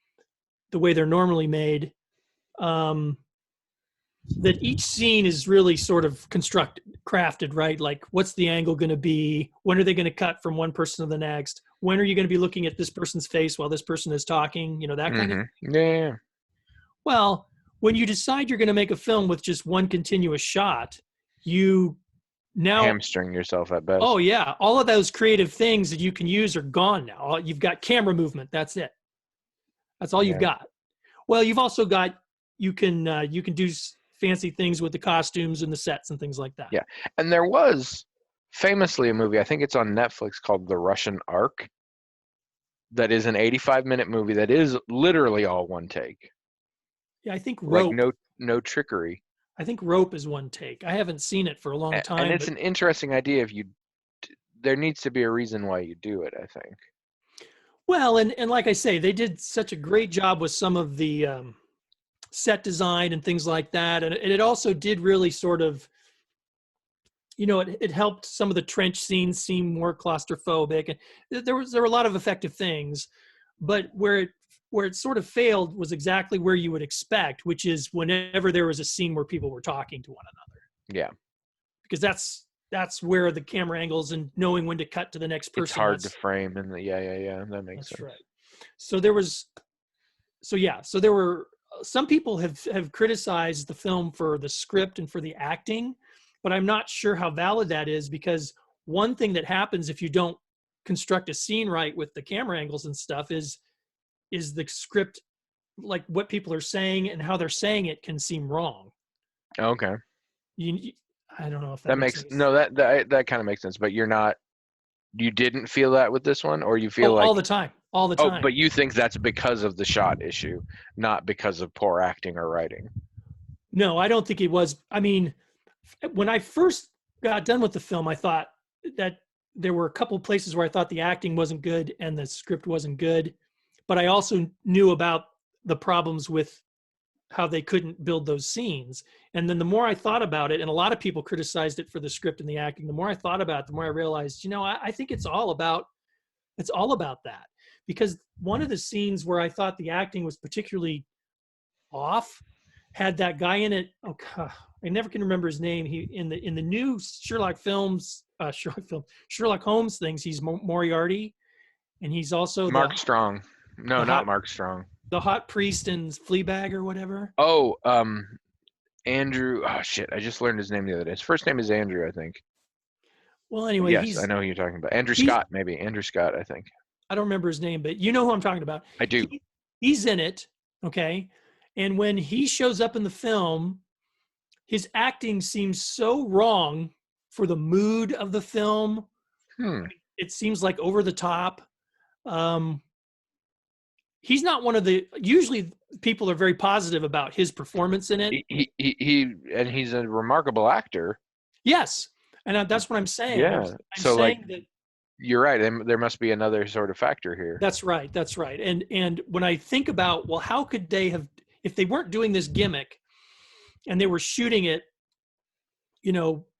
Speaker 2: the way they're normally made, that each scene is really sort of crafted, right? Like, what's the angle going to be? When are they going to cut from one person to the next? When are you going to be looking at this person's face while this person is talking? That kind of thing.
Speaker 1: Yeah.
Speaker 2: Well, when you decide you're going to make a film with just one continuous shot, you Now,
Speaker 1: hamstring yourself at best.
Speaker 2: oh yeah, all of those creative things that you can use are gone now. You've got camera movement. That's it. That's all you've
Speaker 1: Yeah.
Speaker 2: got. Well, you've also got you can do fancy things with the costumes and the sets and things like that.
Speaker 1: Yeah. And there was famously a movie, I think it's on Netflix, called The Russian Ark, that is an 85-minute movie that is literally all one take.
Speaker 2: Yeah, I think
Speaker 1: Like
Speaker 2: Rope.
Speaker 1: no trickery.
Speaker 2: I think Rope is one take. I haven't seen it for a long time.
Speaker 1: And it's an interesting idea. If you, there needs to be a reason why you do it, I think.
Speaker 2: Well, and like I say, they did such a great job with some of the set design and things like that, and it also did really sort of, it helped some of the trench scenes seem more claustrophobic, and there were a lot of effective things, but where it sort of failed was exactly where you would expect, which is whenever there was a scene where people were talking to one another.
Speaker 1: Yeah.
Speaker 2: Because that's where the camera angles and knowing when to cut to the next person.
Speaker 1: It's hard to frame, and yeah, that makes sense.
Speaker 2: Right. So there were some people have criticized the film for the script and for the acting, but I'm not sure how valid that is, because one thing that happens if you don't construct a scene right with the camera angles and stuff is the script, like what people are saying and how they're saying it, can seem wrong.
Speaker 1: Okay.
Speaker 2: I don't know if
Speaker 1: that makes no that kind of makes sense, but you didn't feel that with this one, or you feel like
Speaker 2: all the time. Oh,
Speaker 1: but you think that's because of the shot issue, not because of poor acting or writing?
Speaker 2: No, I don't think it was. I mean, when I first got done with the film, I thought that there were a couple of places where I thought the acting wasn't good and the script wasn't good, but I also knew about the problems with how they couldn't build those scenes. And then the more I thought about it, and a lot of people criticized it for the script and the acting, the more I thought about it, the more I realized, I think it's all about that. Because one of the scenes where I thought the acting was particularly off had that guy in it. Oh God, I never can remember his name. He in the new Sherlock Holmes things, he's Moriarty, and he's also
Speaker 1: Mark Strong. No, not Mark Strong.
Speaker 2: The hot priest in Fleabag or whatever.
Speaker 1: Oh, Andrew. Oh shit! I just learned his name the other day. His first name is Andrew, I think.
Speaker 2: Well, anyway,
Speaker 1: yes, I know who you're talking about. Andrew Scott, maybe. Andrew Scott, I think.
Speaker 2: I don't remember his name, but you know who I'm talking about.
Speaker 1: I do.
Speaker 2: He's in it, okay? And when he shows up in the film, his acting seems so wrong for the mood of the film. It seems like over the top. He's not one of the. Usually, people are very positive about his performance in it.
Speaker 1: He's a remarkable actor.
Speaker 2: Yes, and that's what I'm saying.
Speaker 1: Yeah.
Speaker 2: I'm saying that.
Speaker 1: You're right. There must be another sort of factor here.
Speaker 2: That's right. And when I think about, well, how could they have, if they weren't doing this gimmick and they were shooting it,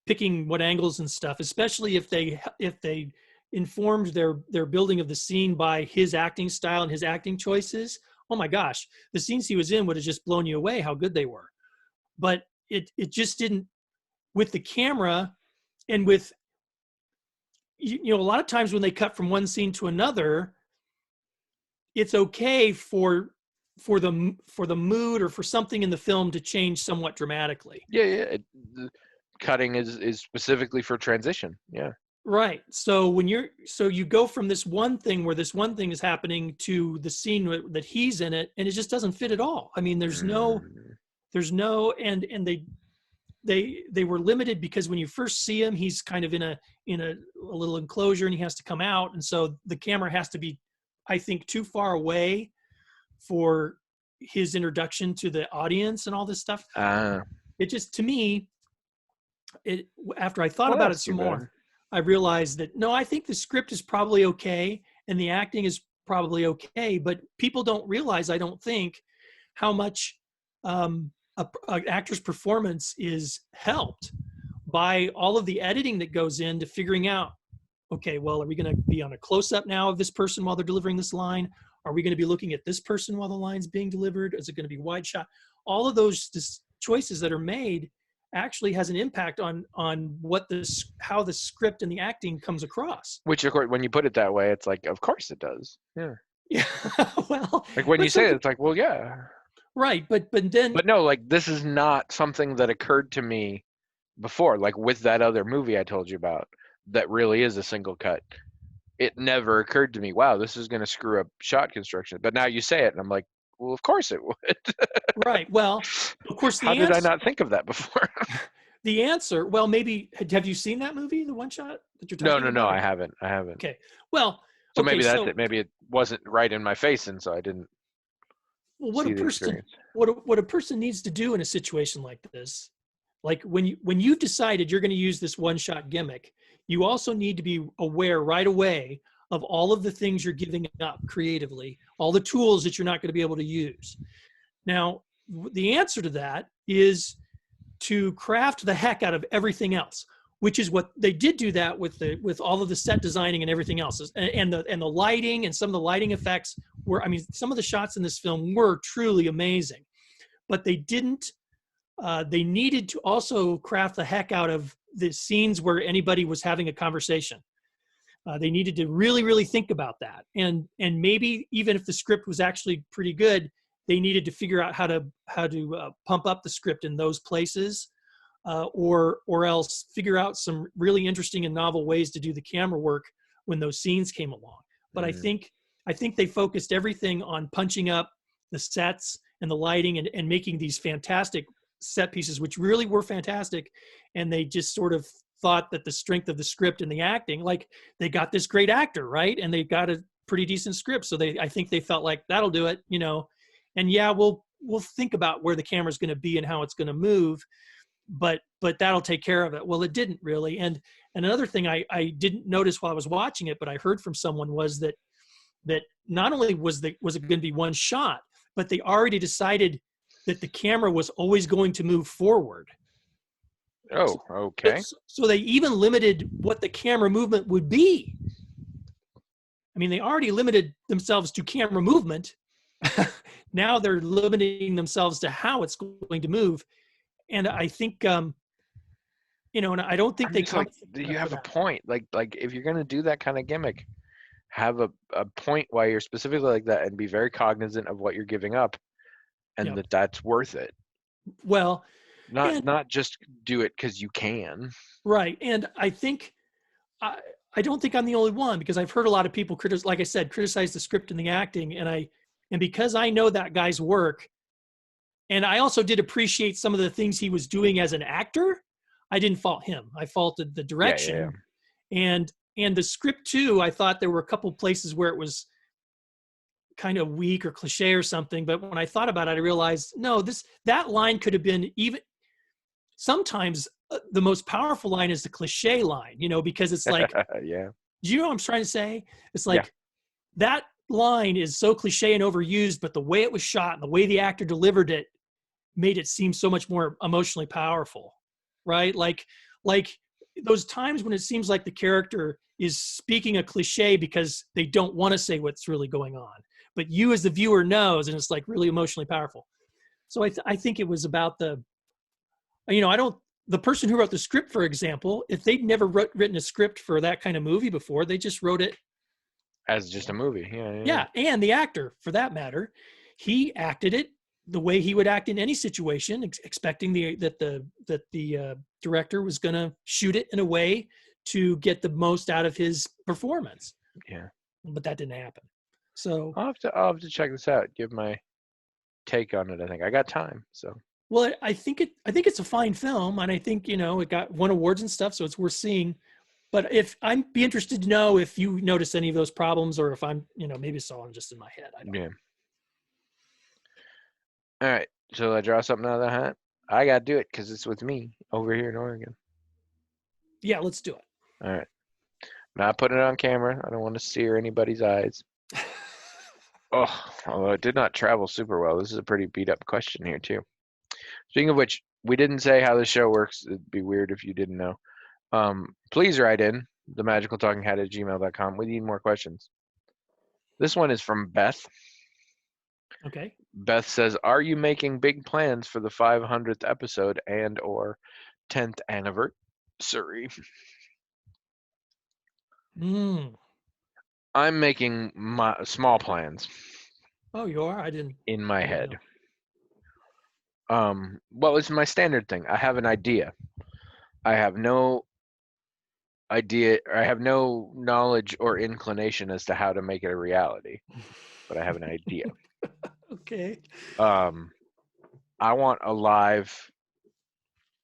Speaker 2: picking what angles and stuff, especially if they informed their building of the scene by his acting style and his acting choices, oh my gosh, the scenes he was in would have just blown you away how good they were. But it just didn't, with the camera and with, a lot of times when they cut from one scene to another, it's okay for the mood or for something in the film to change somewhat dramatically.
Speaker 1: Yeah. Cutting is specifically for transition. Yeah.
Speaker 2: Right. So you go from this one thing where this one thing is happening to the scene that he's in it, and it just doesn't fit at all. I mean, there's no, and they were limited because when you first see him, he's kind of in a little enclosure and he has to come out. And so the camera has to be, I think, too far away for his introduction to the audience and all this stuff. It just, to me, after I thought about it some more, I realized that, no, I think the script is probably okay and the acting is probably okay, but people don't realize, I don't think, how much an actor's performance is helped by all of the editing that goes into figuring out, okay, well, are we going to be on a close-up now of this person while they're delivering this line? Are we going to be looking at this person while the line's being delivered? Is it going to be wide shot? All of those choices that are made actually has an impact on how the script and the acting comes across.
Speaker 1: Which, of course, when you put it that way, it's like, of course it does. Yeah.
Speaker 2: Yeah. Well,
Speaker 1: like when you say it, it's like, well, yeah.
Speaker 2: Right, but no,
Speaker 1: like this is not something that occurred to me before, like with that other movie I told you about, that really is a single cut. It never occurred to me, wow, this is going to screw up shot construction. But now you say it, and I'm like, well, of course it would.
Speaker 2: Right. Well, of course,
Speaker 1: How did I not think of that before?
Speaker 2: the answer, well, maybe, have you seen that movie, the One Shot that you're
Speaker 1: No,
Speaker 2: talking
Speaker 1: no, no,
Speaker 2: about?
Speaker 1: I haven't. I haven't.
Speaker 2: Okay. Well,
Speaker 1: So
Speaker 2: okay.
Speaker 1: maybe that's
Speaker 2: So,
Speaker 1: it. Maybe it wasn't right in my face, and so I didn't
Speaker 2: well,
Speaker 1: see the experience.
Speaker 2: what a person needs to do in a situation like this, like when you've decided you're going to use this one shot gimmick, you also need to be aware right away of all of the things you're giving up creatively, all the tools that you're not going to be able to use. Now, the answer to that is to craft the heck out of everything else, which is what they did do that with all of the set designing and everything else, and the lighting, and some of the lighting effects were, I mean, some of the shots in this film were truly amazing, but they didn't. They needed to also craft the heck out of the scenes where anybody was having a conversation. They needed to really, really think about that, and maybe even if the script was actually pretty good, they needed to figure out how to pump up the script in those places, or else figure out some really interesting and novel ways to do the camera work when those scenes came along. But I think they focused everything on punching up the sets and the lighting, and making these fantastic set pieces, which really were fantastic. And they just sort of thought that the strength of the script and the acting, like they got this great actor, right? And they got a pretty decent script. So I think they felt like that'll do it, and yeah, we'll think about where the camera's going to be and how it's going to move, but that'll take care of it. Well, it didn't really. And another thing I didn't notice while I was watching it, but I heard from someone, was that not only was it going to be one shot, but they already decided that the camera was always going to move forward.
Speaker 1: Oh, okay.
Speaker 2: So they even limited what the camera movement would be. I mean, they already limited themselves to camera movement. Now they're limiting themselves to how it's going to move. And I think, and I don't think
Speaker 1: you have a point. Like if you're going to do that kind of gimmick, have a point why you're specifically like that, and be very cognizant of what you're giving up, and that's worth it.
Speaker 2: Well,
Speaker 1: not just do it because you can.
Speaker 2: Right. And I think, I don't think I'm the only one, because I've heard a lot of people like I said, criticize the script and the acting. And because I know that guy's work, and I also did appreciate some of the things he was doing as an actor, I didn't fault him. I faulted the direction. And the script too. I thought there were a couple places where it was kind of weak or cliche or something. But when I thought about it, I realized, no, that line could have been even sometimes the most powerful line is the cliche line, because it's like,
Speaker 1: yeah.
Speaker 2: Do you know what I'm trying to say? It's like that line is so cliche and overused, but the way it was shot and the way the actor delivered it made it seem so much more emotionally powerful, right? Like those times when it seems like the character is speaking a cliche because they don't want to say what's really going on, but you as the viewer knows, and it's like really emotionally powerful. So I think it was about the person who wrote the script, for example, if they'd never written a script for that kind of movie before, they just wrote it
Speaker 1: as just a movie.
Speaker 2: Yeah. And the actor, for that matter, he acted it the way he would act in any situation, expecting that the director was going to shoot it in a way to get the most out of his performance.
Speaker 1: Yeah.
Speaker 2: But that didn't happen. So
Speaker 1: I'll have to check this out. Give my take on it. I think I got time. So.
Speaker 2: Well, I think it's a fine film, and I think, it won awards and stuff, so it's worth seeing. But I'd be interested to know if you notice any of those problems, or if I'm, maybe it's all just in my head. I don't know.
Speaker 1: All right. So I draw something out of the hat. I got to do it because it's with me over here in Oregon.
Speaker 2: Yeah, let's do it.
Speaker 1: All right. Not putting it on camera. I don't want to sear anybody's eyes. Although it did not travel super well. This is a pretty beat up question here too. Speaking of which, we didn't say how the show works. It'd be weird if you didn't know. Please write in themagicaltalkinghat@gmail.com. We need more questions. This one is from Beth.
Speaker 2: Okay.
Speaker 1: Beth says, are you making big plans for the 500th episode and or 10th anniversary? I'm making my small plans.
Speaker 2: Oh, you are? I didn't.
Speaker 1: In my head. Well, it's my standard thing. I have an idea. I have no idea, or I have no knowledge or inclination as to how to make it a reality, but I have an idea.
Speaker 2: Okay.
Speaker 1: I want a live,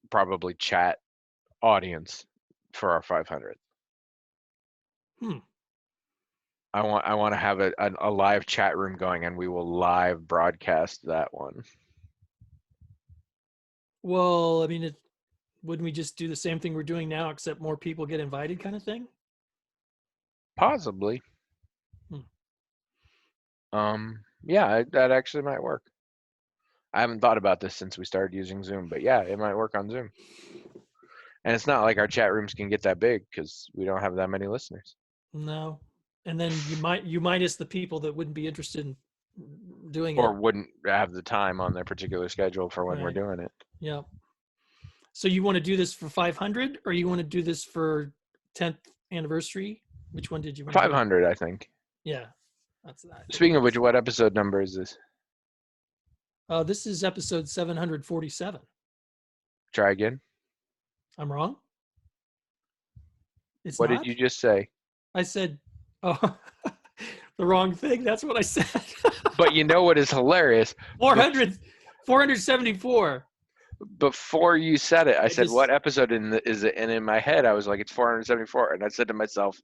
Speaker 1: probably chat audience for our 500.
Speaker 2: Hmm.
Speaker 1: I want to have a live chat room going, and we will live broadcast that one.
Speaker 2: Well, I mean, wouldn't we just do the same thing we're doing now, except more people get invited, kind of thing?
Speaker 1: Possibly.
Speaker 2: Hmm.
Speaker 1: Yeah, that actually might work. I haven't thought about this since we started using Zoom, but yeah, it might work on Zoom. And it's not like our chat rooms can get that big because we don't have that many listeners.
Speaker 2: No. And then you minus the people that wouldn't be interested in doing
Speaker 1: Or
Speaker 2: it.
Speaker 1: wouldn't have the time on their particular schedule for when we're
Speaker 2: Right.
Speaker 1: doing it.
Speaker 2: Yeah. So you want to do this for 500 or you want to do this for 10th anniversary? Which one did you want to do?
Speaker 1: 500, I think.
Speaker 2: Yeah. That's that.
Speaker 1: Speaking of which, what episode number is this?
Speaker 2: This is episode 747.
Speaker 1: Try again.
Speaker 2: I'm wrong? It's
Speaker 1: What did
Speaker 2: not?
Speaker 1: you just say?
Speaker 2: I said, oh, the wrong thing. That's what I said.
Speaker 1: But you know what is hilarious?
Speaker 2: 474.
Speaker 1: Before you said it, I said,
Speaker 2: just-
Speaker 1: what episode is it? And in my head, I was like, it's 474. And I said to myself,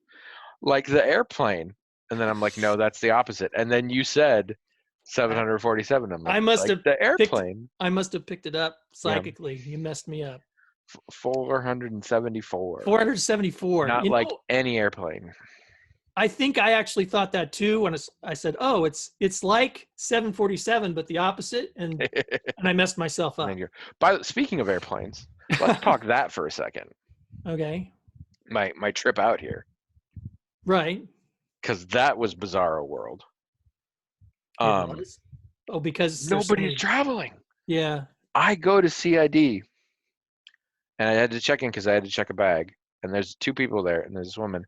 Speaker 1: like the airplane. And then I'm like, no, that's the opposite. And then you said 747. I'm like,
Speaker 2: I must
Speaker 1: like
Speaker 2: have
Speaker 1: the
Speaker 2: picked.
Speaker 1: airplane.
Speaker 2: I must have picked it up
Speaker 1: Yeah.
Speaker 2: psychically. You messed me up.
Speaker 1: 474.
Speaker 2: 474.
Speaker 1: Not
Speaker 2: You
Speaker 1: like
Speaker 2: know,
Speaker 1: any airplane.
Speaker 2: I think I actually thought that too when I said, "Oh, it's like 747, but the opposite," and I messed myself up.
Speaker 1: Speaking of airplanes, let's talk that for a second.
Speaker 2: Okay.
Speaker 1: My trip out here,
Speaker 2: Right.
Speaker 1: because that was Bizarro World.
Speaker 2: It was. Oh, because there's so
Speaker 1: Nobody's
Speaker 2: many-
Speaker 1: traveling.
Speaker 2: Yeah.
Speaker 1: I go to CID, and I had to check in because I had to check a bag, and there's two people there, and there's this woman.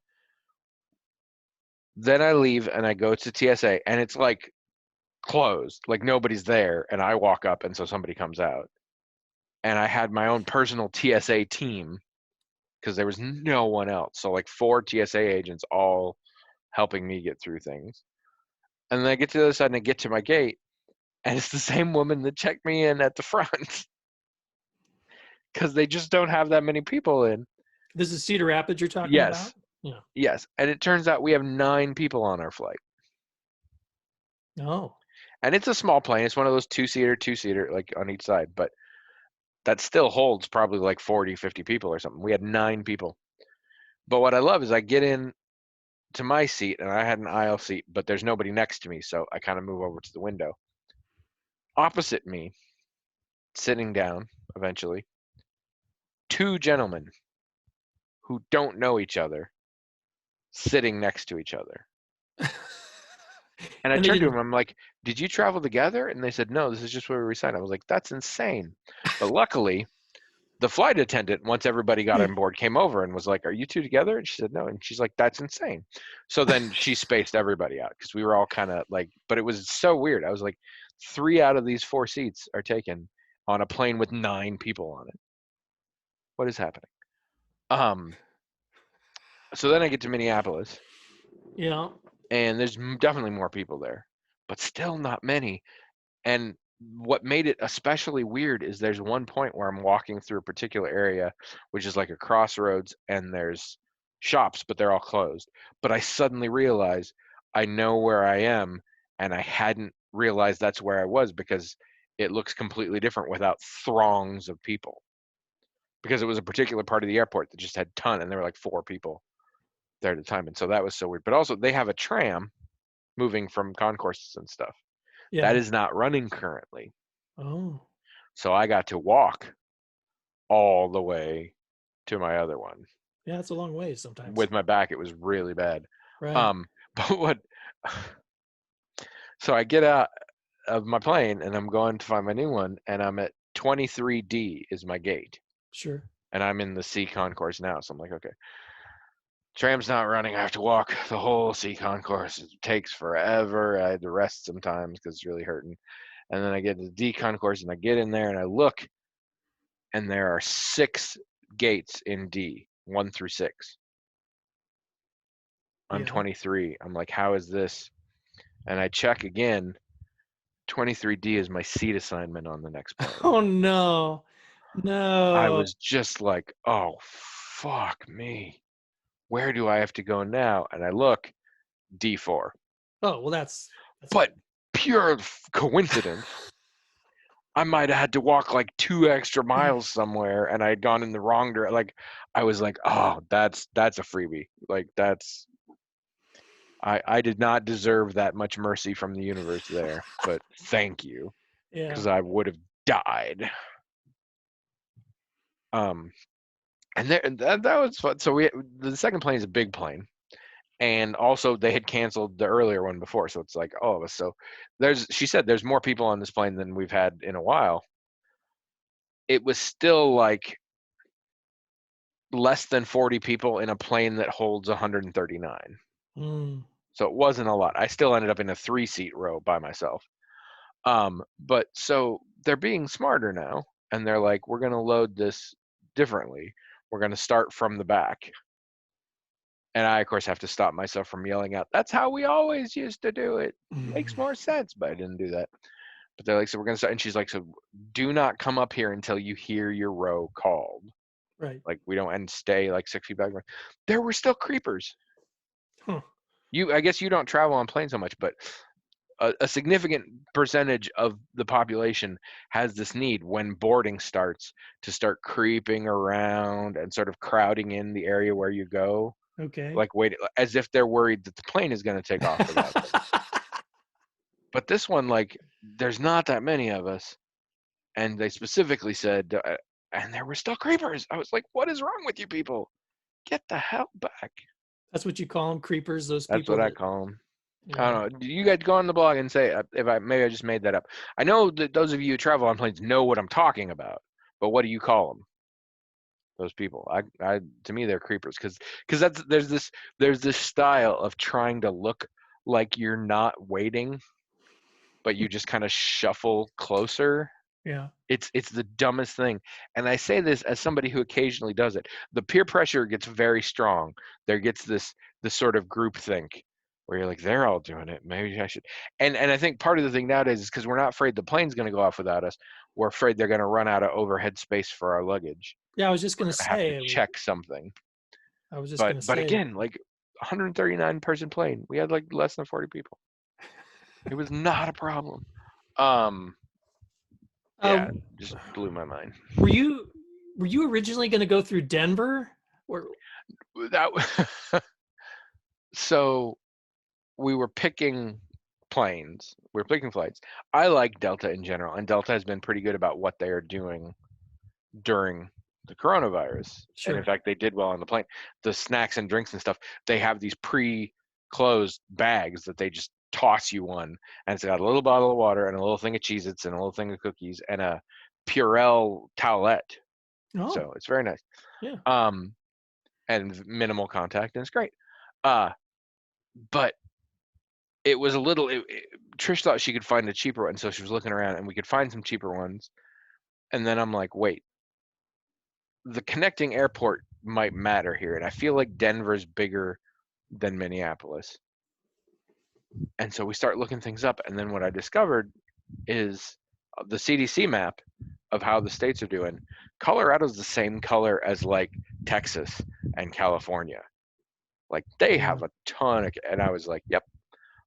Speaker 1: Then I leave and I go to TSA, and it's like closed, like nobody's there, and I walk up, and so somebody comes out, and I had my own personal TSA team because there was no one else, so like 4 TSA agents all helping me get through things. And then I get to the other side and I get to my gate, and it's the same woman that checked me in at the front because they just don't have that many people in.
Speaker 2: This is Cedar Rapids you're talking
Speaker 1: Yes.
Speaker 2: about? Yeah.
Speaker 1: Yes. And it turns out we have 9 people on our flight.
Speaker 2: Oh.
Speaker 1: And it's a small plane. It's one of those two-seater, like on each side. But that still holds probably like 40, 50 people or something. We had 9 people. But what I love is I get in to my seat, and I had an aisle seat, but there's nobody next to me. So I kind of move over to the window. Opposite me, sitting down eventually, 2 gentlemen who don't know each other sitting next to each other. And I
Speaker 2: And they
Speaker 1: turned to
Speaker 2: didn't-
Speaker 1: him, I'm like, did you travel together? And they said, no, this is just where we signed. I was like, that's insane. But luckily, the flight attendant, once everybody got on board, came over and was like, are you 2 together? And she said, no. And she's like, that's insane. So then she spaced everybody out because we were all kind of like, but it was so weird. I was like, 3 out of these 4 seats are taken on a plane with 9 people on it. What is happening? So then I get to Minneapolis,
Speaker 2: Yeah.
Speaker 1: and there's definitely more people there, but still not many. And what made it especially weird is there's one point where I'm walking through a particular area, which is like a crossroads, and there's shops, but they're all closed. But I suddenly realize I know where I am, and I hadn't realized that's where I was because it looks completely different without throngs of people. Because it was a particular part of the airport that just had a ton, and there were like 4 people there at the time. And so that was so weird. But also, they have a tram moving from concourses and stuff.
Speaker 2: Yeah.
Speaker 1: That is not running currently.
Speaker 2: Oh.
Speaker 1: So I got to walk all the way to my other one.
Speaker 2: Yeah, it's a long way sometimes.
Speaker 1: With my back, it was really bad.
Speaker 2: Right.
Speaker 1: But what? So I get out of my plane and I'm going to find my new one, and I'm at 23D is my gate,
Speaker 2: Sure.
Speaker 1: and I'm in the C concourse now. So I'm like, okay, tram's not running. I have to walk the whole C concourse. It takes forever. I had to rest sometimes because it's really hurting. And then I get to the D concourse and I get in there and I look, and there are 6 gates in D, 1 through 6. On
Speaker 2: Yeah.
Speaker 1: 23, I'm like, how is this? And I check again. 23D is my seat assignment on the next plane.
Speaker 2: Oh no.
Speaker 1: I
Speaker 2: No.
Speaker 1: was just like, oh, fuck me. Where do I have to go now? And I look, D4.
Speaker 2: Oh, well that's
Speaker 1: But pure coincidence, I might have had to walk like 2 extra miles somewhere, and I had gone in the wrong direction. Like, I was like, oh, that's a freebie. Like, I did not deserve that much mercy from the universe there, but thank you,
Speaker 2: yeah.
Speaker 1: because I would have died. And that was fun. So the second plane is a big plane, and also they had canceled the earlier one before, so it's like all of us. So she said there's more people on this plane than we've had in a while. It was still like less than 40 people in a plane that holds 139. So it wasn't a lot. I still ended up in a 3-seat row by myself. But so they're being smarter now, and they're like, we're going to load this differently. We're going to start from the back. And I, of course, have to stop myself from yelling out, that's how we always used to do it. Makes more sense, but I didn't do that. But they're like, so we're going to start. And she's like, so do not come up here until you hear your row called.
Speaker 2: Right.
Speaker 1: Like, we don't, and stay like 6 feet back. There were still creepers.
Speaker 2: Huh.
Speaker 1: I guess you don't travel on planes so much, but a significant percentage of the population has this need when boarding starts to start creeping around and sort of crowding in the area where you go.
Speaker 2: Okay.
Speaker 1: Like, wait, as if they're worried that the plane is going to take off without them. But this one, like, there's not that many of us. And they specifically said, and there were still creepers. I was like, what is wrong with you people? Get the hell back.
Speaker 2: That's what you call them, creepers, those
Speaker 1: That's
Speaker 2: people.
Speaker 1: what I
Speaker 2: that,
Speaker 1: call them.
Speaker 2: yeah.
Speaker 1: I don't know. You guys go on the blog and say, maybe I just made that up. I know that those of you who travel on planes know what I'm talking about, but what do you call them? Those people. To me, they're creepers because there's this style of trying to look like you're not waiting, but you just kind of shuffle closer.
Speaker 2: Yeah.
Speaker 1: It's the dumbest thing. And I say this as somebody who occasionally does it. The peer pressure gets very strong. There gets this sort of group think where you're like, they're all doing it. Maybe I should. And I think part of the thing nowadays is because we're not afraid the plane's going to go off without us. We're afraid they're going to run out of overhead space for our luggage.
Speaker 2: Yeah, I was just going to
Speaker 1: Have to
Speaker 2: say.
Speaker 1: check something.
Speaker 2: I was just going to say.
Speaker 1: But again, like 139 person plane, we had like less than 40 people. It was not a problem. Yeah, just blew my mind.
Speaker 2: Were you originally going to go through Denver? Or
Speaker 1: so we were picking planes. We were picking flights. I like Delta in general, and Delta has been pretty good about what they are doing during the coronavirus.
Speaker 2: Sure.
Speaker 1: And in fact, they did well on the plane. The snacks and drinks and stuff, they have these pre-closed bags that they just toss you one, and it's got a little bottle of water and a little thing of Cheez-Its and a little thing of cookies and a Purell towelette.
Speaker 2: Oh.
Speaker 1: So it's very nice.
Speaker 2: Yeah.
Speaker 1: And minimal contact, and it's great. But it was a little. Trish thought she could find a cheaper one, so she was looking around, and we could find some cheaper ones. And then I'm like, wait, the connecting airport might matter here, and I feel like Denver's bigger than Minneapolis. And so we start looking things up, and then what I discovered is the CDC map of how the states are doing. Colorado's the same color as like Texas and California. Like they have a ton of, and I was like, yep,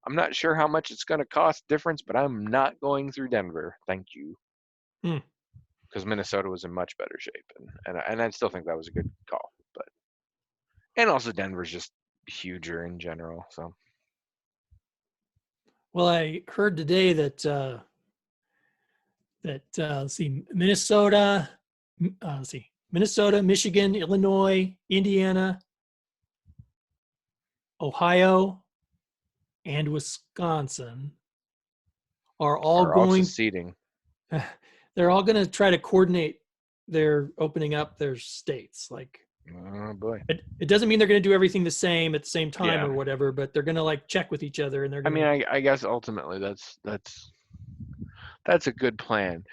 Speaker 1: I'm not sure how much it's going to cost difference, but I'm not going through Denver. Thank you. Because Minnesota was in much better shape. And I still think that was a good call. But, and also Denver's just huger in general. So.
Speaker 2: Well, I heard today that, let's see, Minnesota, Michigan, Illinois, Indiana, Ohio, and Wisconsin are all going
Speaker 1: seceding.
Speaker 2: They're all going to try to coordinate their opening up their states. Like,
Speaker 1: oh boy,
Speaker 2: it doesn't mean they're going to do everything the same at the same time or whatever, but they're going to like check with each other, and they're going
Speaker 1: I guess ultimately that's a good plan.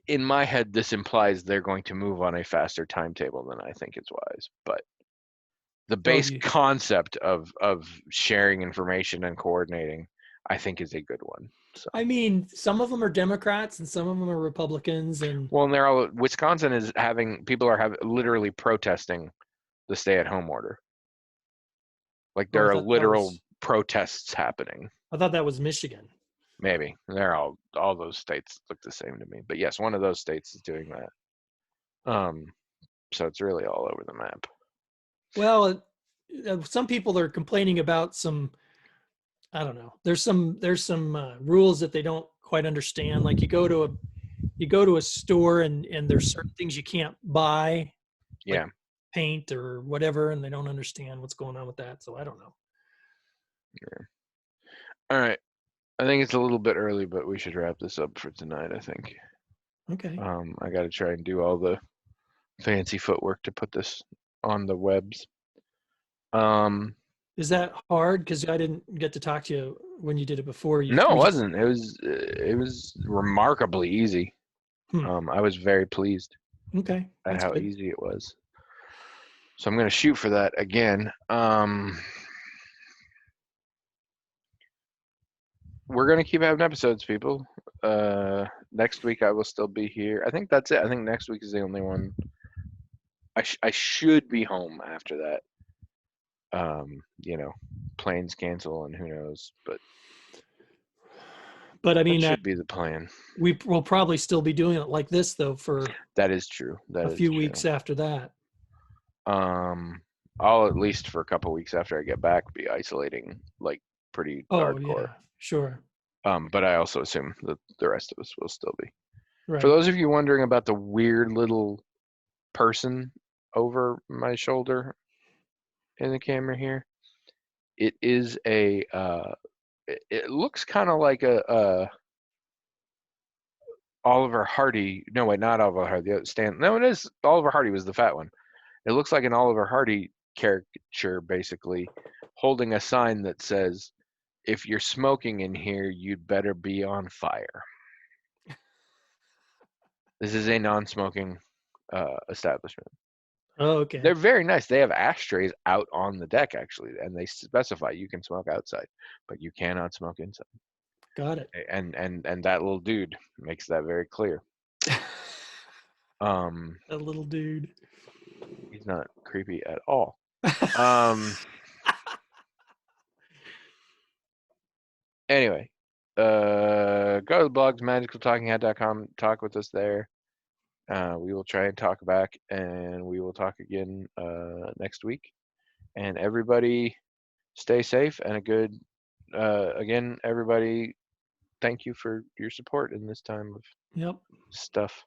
Speaker 1: in my head, this implies they're going to move on a faster timetable than I think is wise. But the base concept of sharing information and coordinating, I think, is a good one. So.
Speaker 2: I mean, some of them are Democrats and some of them are Republicans, and
Speaker 1: well, and they're all Wisconsin is having people are literally protesting the stay-at-home order. Like there are literal protests happening.
Speaker 2: I thought that was Michigan.
Speaker 1: Maybe they're all those states look the same to me, but yes, one of those states is doing that. So it's really all over the map.
Speaker 2: Well, some people are complaining about some. I don't know. There's some rules that they don't quite understand. Like you go to a store and there's certain things you can't buy.
Speaker 1: Yeah.
Speaker 2: Like paint or whatever, and they don't understand what's going on with that. So I don't know.
Speaker 1: Yeah. All right. I think it's a little bit early, but we should wrap this up for tonight, I think.
Speaker 2: Okay.
Speaker 1: I got to try and do all the fancy footwork to put this on the webs.
Speaker 2: Is that hard? Because I didn't get to talk to you when you did it before.
Speaker 1: No, it wasn't. It was remarkably easy. I was very pleased
Speaker 2: at
Speaker 1: how easy it was. So I'm going to shoot for that again. We're going to keep having episodes, people. Next week I will still be here. I think that's it. I think next week is the only one. I should be home after that. Planes cancel and who knows, but I mean that should be the plan.
Speaker 2: We will probably still be doing it like this though for
Speaker 1: that is true.
Speaker 2: A few weeks after that.
Speaker 1: I'll at least for a couple weeks after I get back be isolating like pretty hardcore.
Speaker 2: Yeah, sure.
Speaker 1: But I also assume that the rest of us will still be.
Speaker 2: Right.
Speaker 1: For those of you wondering about the weird little person over my shoulder in the camera here, it is it looks kind of like a Oliver Hardy. No, wait, not Oliver Hardy. No, it is. Oliver Hardy was the fat one. It looks like an Oliver Hardy caricature, basically, holding a sign that says, "If you're smoking in here, you'd better be on fire." This is a non-smoking establishment.
Speaker 2: Oh, okay.
Speaker 1: They're very nice. They have ashtrays out on the deck, actually, and they specify you can smoke outside, but you cannot smoke inside.
Speaker 2: Got it.
Speaker 1: And that little dude makes that very clear.
Speaker 2: That little dude.
Speaker 1: He's not creepy at all. Anyway, go to the blogs, magicaltalkinghead.com. Talk with us there. We will try and talk back, and we will talk again next week. And everybody, stay safe and a good. Again, everybody, thank you for your support in this time of stuff.